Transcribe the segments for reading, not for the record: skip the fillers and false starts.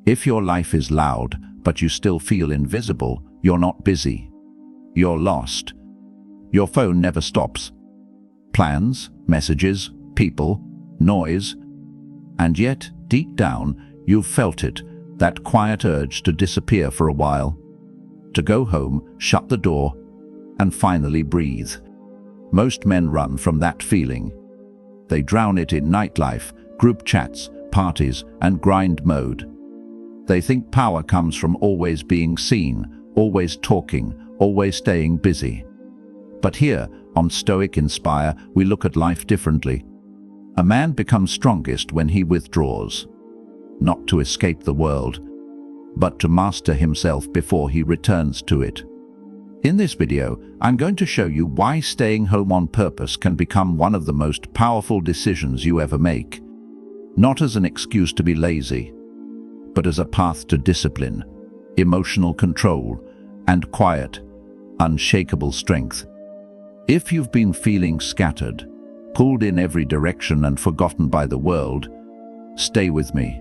If your life is loud, but you still feel invisible, you're not busy. You're lost. Your phone never stops. Plans, messages, people, noise. And yet, deep down, you've felt it, that quiet urge to disappear for a while. To go home, shut the door, and finally breathe. Most men run from that feeling. They drown it in nightlife, group chats, parties, and grind mode. They think power comes from always being seen, always talking, always staying busy. But here, on Stoic Inspire, we look at life differently. A man becomes strongest when he withdraws, not to escape the world, but to master himself before he returns to it. In this video, I'm going to show you why staying home on purpose can become one of the most powerful decisions you ever make. Not as an excuse to be lazy, but as a path to discipline, emotional control, and quiet, unshakable strength. If you've been feeling scattered, pulled in every direction and forgotten by the world, stay with me.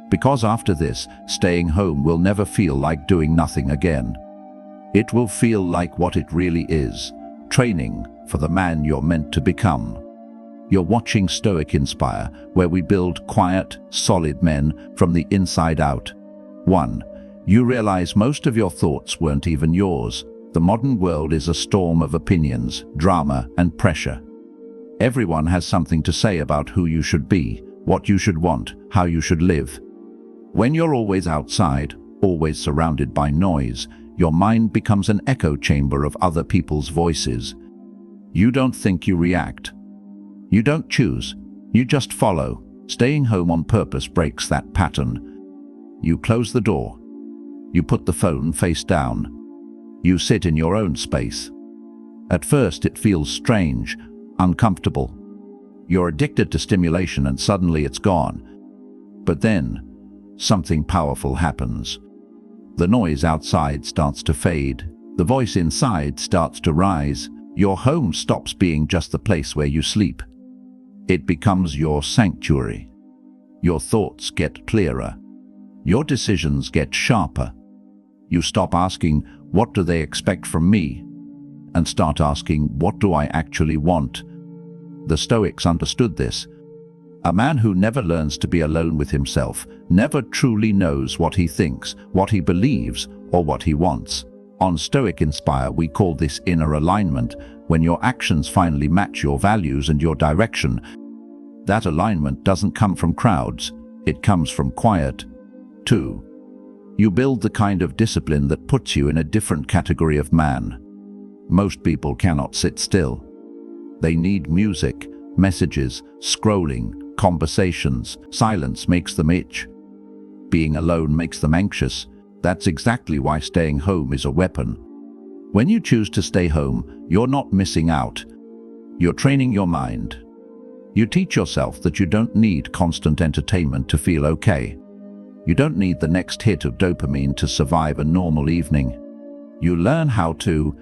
Because after this, staying home will never feel like doing nothing again. It will feel like what it really is, training for the man you're meant to become. You're watching Stoic Inspire, where we build quiet, solid men from the inside out. 1. You realize most of your thoughts weren't even yours. The modern world is a storm of opinions, drama, and pressure. Everyone has something to say about who you should be, what you should want, how you should live. When you're always outside, always surrounded by noise, your mind becomes an echo chamber of other people's voices. You don't think, you react. You don't choose, you just follow. Staying home on purpose breaks that pattern. You close the door. You put the phone face down. You sit in your own space. At first it feels strange, uncomfortable. You're addicted to stimulation and suddenly it's gone. But then, something powerful happens. The noise outside starts to fade. The voice inside starts to rise. Your home stops being just the place where you sleep. It becomes your sanctuary. Your thoughts get clearer. Your decisions get sharper. You stop asking, what do they expect from me? And start asking, what do I actually want? The Stoics understood this. A man who never learns to be alone with himself never truly knows what he thinks, what he believes, or what he wants. On Stoic Inspire, we call this inner alignment, when your actions finally match your values and your direction. That alignment doesn't come from crowds, it comes from quiet. 2. You build the kind of discipline that puts you in a different category of man. Most people cannot sit still. They need music, messages, scrolling, conversations. Silence makes them itch. Being alone makes them anxious. That's exactly why staying home is a weapon. When you choose to stay home, you're not missing out. You're training your mind. You teach yourself that you don't need constant entertainment to feel okay. You don't need the next hit of dopamine to survive a normal evening. You learn how to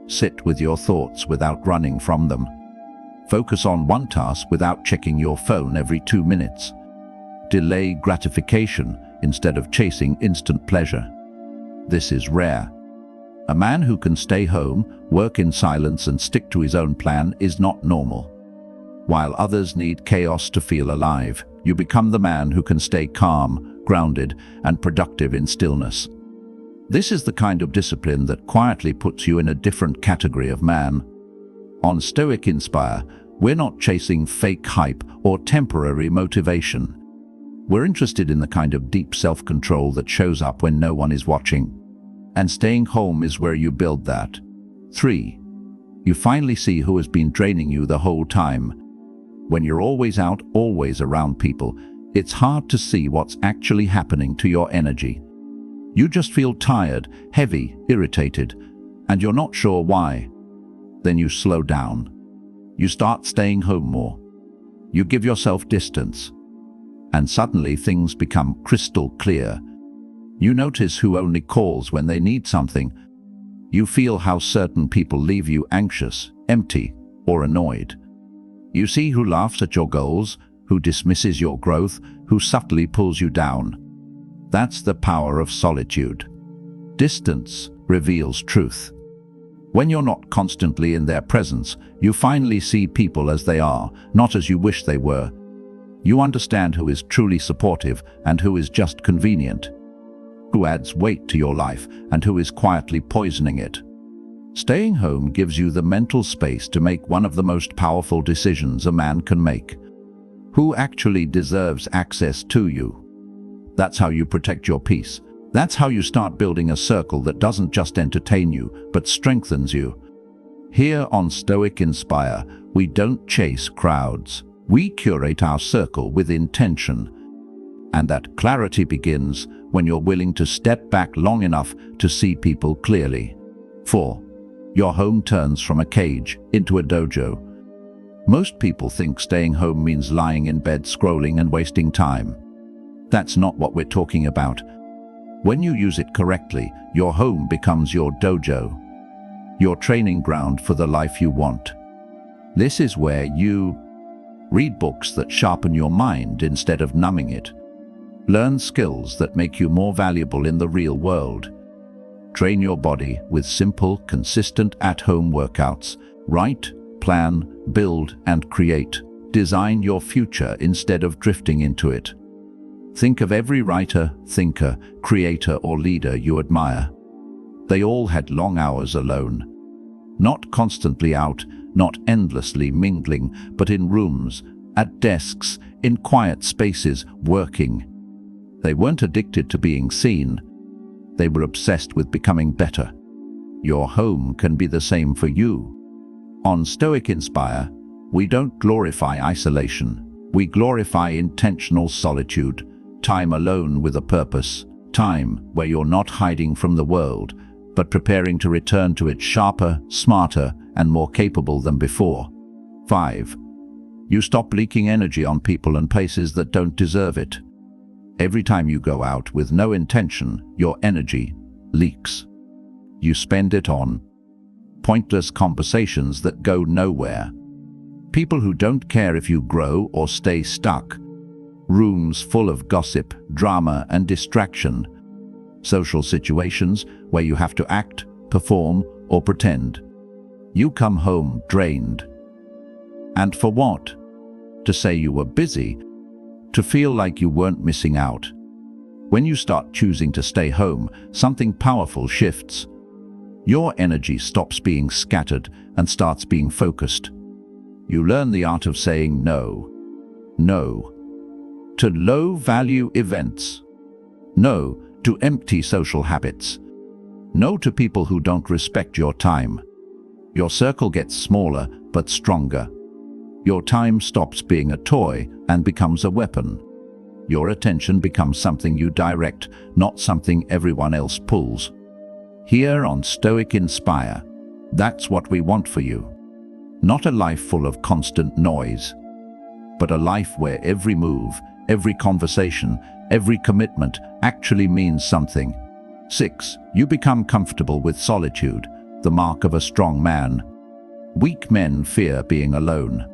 sit with your thoughts without running from them. Focus on one task without checking your phone every 2 minutes. Delay gratification instead of chasing instant pleasure. This is rare. A man who can stay home, work in silence, and stick to his own plan is not normal. While others need chaos to feel alive, you become the man who can stay calm, grounded, and productive in stillness. This is the kind of discipline that quietly puts you in a different category of man. On Stoic Inspire, we're not chasing fake hype or temporary motivation. We're interested in the kind of deep self-control that shows up when no one is watching. And staying home is where you build that. 3. You finally see who has been draining you the whole time. When you're always out, always around people, it's hard to see what's actually happening to your energy. You just feel tired, heavy, irritated, and you're not sure why. Then you slow down. You start staying home more. You give yourself distance. And suddenly things become crystal clear. You notice who only calls when they need something. You feel how certain people leave you anxious, empty, or annoyed. You see who laughs at your goals, who dismisses your growth, who subtly pulls you down. That's the power of solitude. Distance reveals truth. When you're not constantly in their presence, you finally see people as they are, not as you wish they were. You understand who is truly supportive and who is just convenient, who adds weight to your life and who is quietly poisoning it. Staying home gives you the mental space to make one of the most powerful decisions a man can make. Who actually deserves access to you? That's how you protect your peace. That's how you start building a circle that doesn't just entertain you, but strengthens you. Here on Stoic Inspire, we don't chase crowds. We curate our circle with intention. And that clarity begins when you're willing to step back long enough to see people clearly. 4. Your home turns from a cage into a dojo. Most people think staying home means lying in bed scrolling and wasting time. That's not what we're talking about. When you use it correctly, your home becomes your dojo, your training ground for the life you want. This is where you read books that sharpen your mind instead of numbing it. Learn skills that make you more valuable in the real world. Train your body with simple, consistent at-home workouts. Write, plan, build, and create. Design your future instead of drifting into it. Think of every writer, thinker, creator, or leader you admire. They all had long hours alone. Not constantly out, not endlessly mingling, but in rooms, at desks, in quiet spaces, working. They weren't addicted to being seen. They were obsessed with becoming better. Your home can be the same for you. On Stoic Inspire, we don't glorify isolation. We glorify intentional solitude. Time alone with a purpose. Time where you're not hiding from the world, but preparing to return to it sharper, smarter, and more capable than before. 5. You stop leaking energy on people and places that don't deserve it. Every time you go out with no intention, your energy leaks. You spend it on pointless conversations that go nowhere. People who don't care if you grow or stay stuck. Rooms full of gossip, drama, and distraction. Social situations where you have to act, perform, or pretend. You come home drained. And for what? To say you were busy? To feel like you weren't missing out? When you start choosing to stay home, something powerful shifts. Your energy stops being scattered and starts being focused. You learn the art of saying no. No to low-value events. No to empty social habits. No to people who don't respect your time. Your circle gets smaller but stronger. Your time stops being a toy and becomes a weapon. Your attention becomes something you direct, not something everyone else pulls. Here on Stoic Inspire, that's what we want for you. Not a life full of constant noise, but a life where every move, every conversation, every commitment actually means something. 6. You become comfortable with solitude, the mark of a strong man. Weak men fear being alone.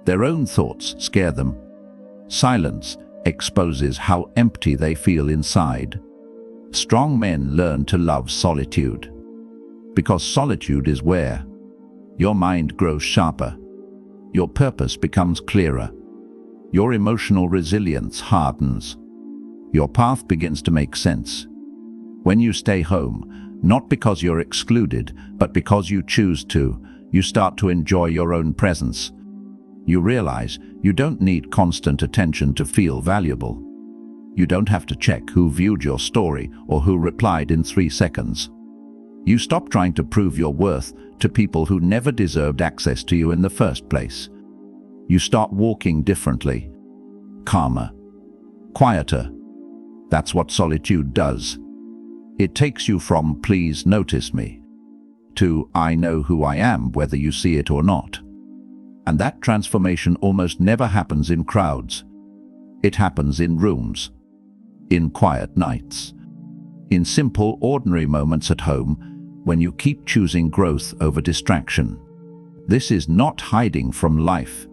Their own thoughts scare them. Silence exposes how empty they feel inside. Strong men learn to love solitude. Because solitude is where your mind grows sharper. Your purpose becomes clearer. Your emotional resilience hardens. Your path begins to make sense. When you stay home, not because you're excluded, but because you choose to, you start to enjoy your own presence. You realize you don't need constant attention to feel valuable. You don't have to check who viewed your story or who replied in 3 seconds. You stop trying to prove your worth to people who never deserved access to you in the first place. You start walking differently, calmer, quieter. That's what solitude does. It takes you from "please notice me" to "I know who I am whether you see it or not." And that transformation almost never happens in crowds. It happens in rooms, in quiet nights, in simple, ordinary moments at home when you keep choosing growth over distraction. This is not hiding from life.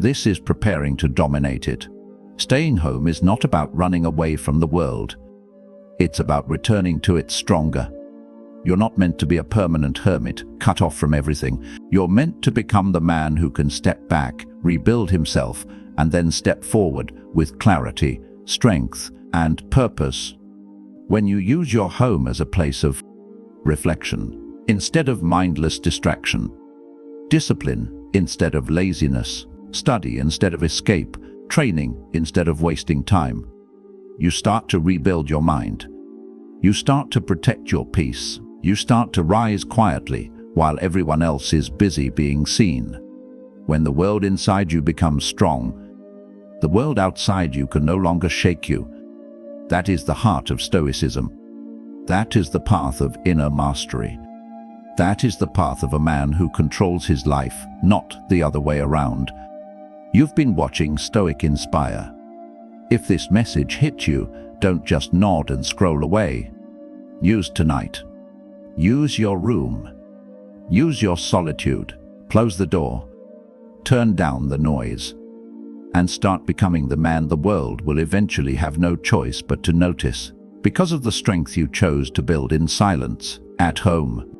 This is preparing to dominate it. Staying home is not about running away from the world. It's about returning to it stronger. You're not meant to be a permanent hermit, cut off from everything. You're meant to become the man who can step back, rebuild himself, and then step forward with clarity, strength, and purpose. When you use your home as a place of reflection, instead of mindless distraction, discipline instead of laziness, study instead of escape, training instead of wasting time, you start to rebuild your mind. You start to protect your peace. You start to rise quietly while everyone else is busy being seen. When the world inside you becomes strong, the world outside you can no longer shake you. That is the heart of Stoicism. That is the path of inner mastery. That is the path of a man who controls his life, not the other way around. You've been watching Stoic Inspire. If this message hit you, don't just nod and scroll away. Use tonight. Use your room. Use your solitude. Close the door. Turn down the noise. And start becoming the man the world will eventually have no choice but to notice, because of the strength you chose to build in silence, at home,